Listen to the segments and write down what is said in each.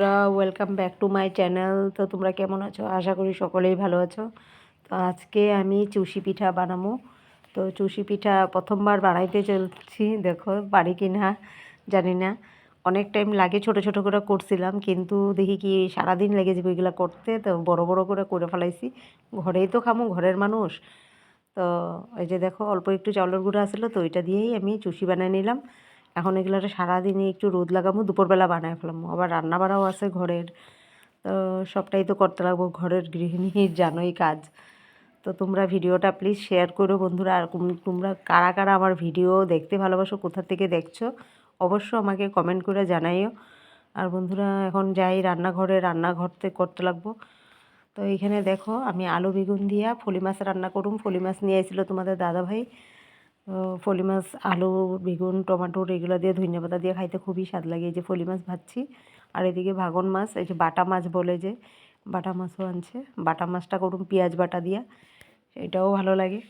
বন্ধুরা, welcome back to my channel. তো তোমরা কেমন আছো? আশা করি সকলেই ভালো আছো। তো আজকে আমি চুষি পিঠা বানাবো। তো চুষি পিঠা প্রথমবার বানাইতে চলছি, দেখো পারি কি না জানি না। অনেক টাইম লাগে, ছোট ছোট করে করছিলাম, কিন্তু দেখি কি সারাদিন লেগে যাবে এগুলো করতে। তো বড় বড় করে ফেলাইছি। ঘরেই তো খামো, ঘরের মানুষ। তো এই যে দেখো, অল্প একটু চাউলের গুঁড়া আসলো, তো ওইটা দিয়েই আমি চুষি বানিয়ে নিলাম। এখন এগুলোটা সারাদিনে একটু রোদ লাগাবো, দুপুরবেলা বানায় ফেলামো। আবার রান্না বাড়াও আছে ঘরের, তো সবটাই তো করতে লাগবো, ঘরের গৃহিণীর জানোই কাজ। তো তোমরা ভিডিওটা প্লিজ শেয়ার করো বন্ধুরা। আর তোমরা কারা কারা আমার ভিডিও দেখতে ভালোবাসো, কোথা থেকে দেখছো, অবশ্য আমাকে কমেন্ট করে জানাইও। আর বন্ধুরা, এখন যাই রান্নাঘরে, রান্নাঘর থেকে করতে লাগবো। তো এইখানে দেখো, আমি আলু বেগুন দিয়া ফলি মাছ রান্না করুম। ফলি মাছ নিয়ে আসছিলো তোমাদের দাদাভাই। তো ফলি মাছ, আলু বেগুন টমাটোর এগুলো দিয়ে ধনিয়া পাতা দিয়ে খাইতে খুবই স্বাদ লাগে। এই যে ফলি মাছ ভাজছি, আর এদিকে ভাগন মাছ, এই যে বাটা মাছ বলে, যে বাটা মাছও আনছে। বাটা মাছটা করুম পেঁয়াজ বাটা দিয়া, এটাও ভালো লাগে।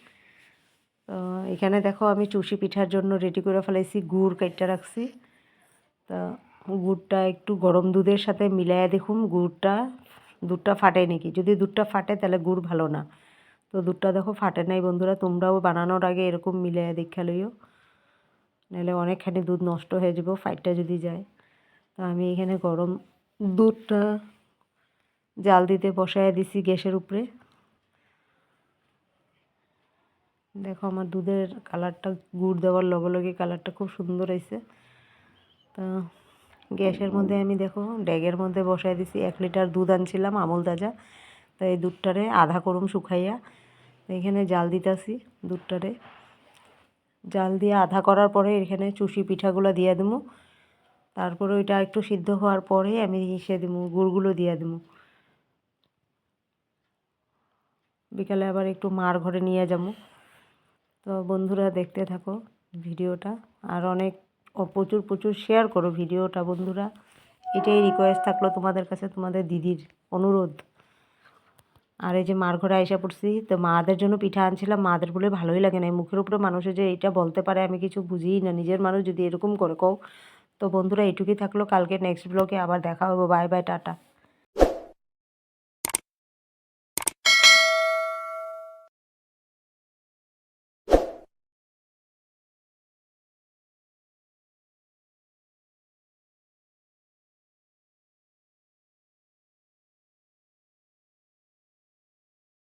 তো এখানে দেখো, আমি চুষি পিঠার জন্য রেডি করে ফেলাইছি, গুড় কাইটটা রাখছি। তা গুড়টা একটু গরম দুধের সাথে মিলাইয়া দেখুন দুধটা ফাটে নাকি। যদি দুধটা ফাটে তাহলে গুড় ভালো না। তো দুধটা দেখো ফাটে নাই বন্ধুরা, তোমরাও বানানোর আগে এরকম মিলাইয়া দেখা লইও, নাহলে অনেকখানি দুধ নষ্ট হয়ে যাব ফাইটটা যদি যায়। তো আমি এখানে গরম দুধটা জাল দিতে বসায় দিছি গ্যাসের উপরে। দেখো আমার দুধের কালারটা, গুড় দেওয়ার লগে লগে কালারটা খুব সুন্দর হয়েছে। তো গ্যাসের মধ্যে আমি দেখো ড্যাগের মধ্যে বসায় দিছি। 1 লিটার দুধ আনছিলাম আমুল তাজা। তো এই দুধটারে আধা করুম শুকাইয়া, এখানে জাল দিতেছি। দুধটারে জাল দিয়ে আধা করার পরে এখানে চুষি পিঠাগুলো দিয়ে দেবো। তারপরে ওইটা একটু সিদ্ধ হওয়ার পরে আমি দেবো গুড়গুলো দিয়ে দেবো। বিকালে আবার একটু মার ঘরে নিয়ে যাবো। তো বন্ধুরা, দেখতে থাকো ভিডিওটা, আর অনেক প্রচুর প্রচুর শেয়ার করো ভিডিওটা বন্ধুরা। এটাই রিকোয়েস্ট থাকলো তোমাদের কাছে, তোমাদের দিদির অনুরোধ। আর এই যে মার ঘরে আইসা পড়ছি, তো মাদের জন্য পিঠা আনছিলাম। মাদের বলে ভালোই লাগে না, মুখের উপরে মানুষে যে এটা বলতে পারে, আমি কিছু বুঝিই না। নিজের মানুষ যদি এরকম করে কও। তো বন্ধুরা, এইটুকুই থাকলো। কালকে নেক্সট ব্লগে আবার দেখা হবে। Bye bye, tata.